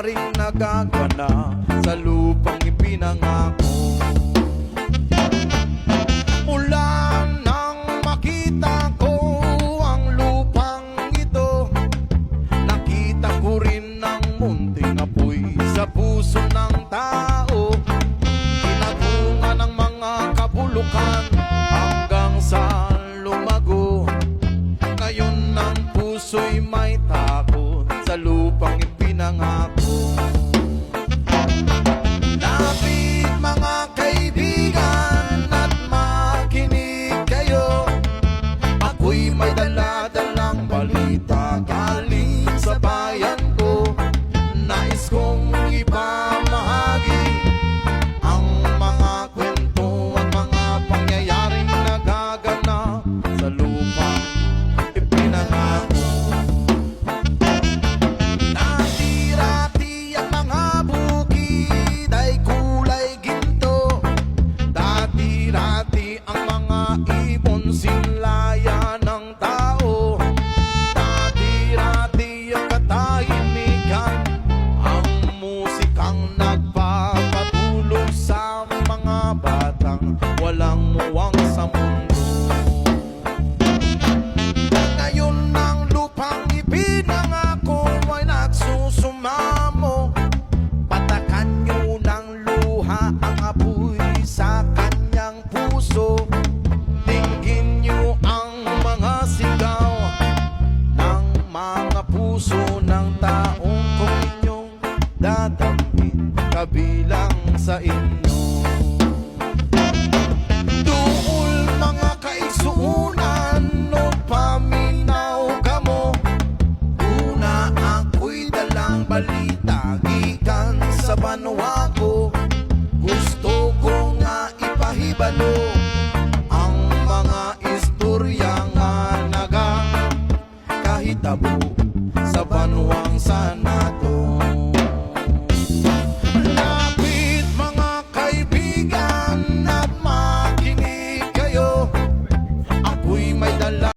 pangyayaring nagagana sa lupang ipinangako. Mula nang makita ko ang lupang ito, nakita ko rin ang munting apoy sa puso ng tao. Kinatungan ng mga kabulukan hanggang sa lumago. Ngayon ang puso'y may takot sa lupang ipinangako. Lapit mga kaibigan at makinig kayo. Ako'y may dala-dalang balita galing sa bayan ko. Nais kong ipamahagi ang mga kwento at mga pangyayaring nagaganap sa lupang ipinangako. Dati-rati ang mga bukid ay kulay ginto. Dati-rati ang mga ibon sinlaya ng tao. Dati-rati ang katahimikan, ang musikang nagpapatulog sa mga batang walang muwang sa mundo. Ngayon ang lupang ipinangako ay nagsusumamo. Patakan nyo ng luha ang apoy sa kanyang puso. Tingin nyo ang mga sigaw ng mga puso ng taong kung inyong dadamhin kabilang sa inyo.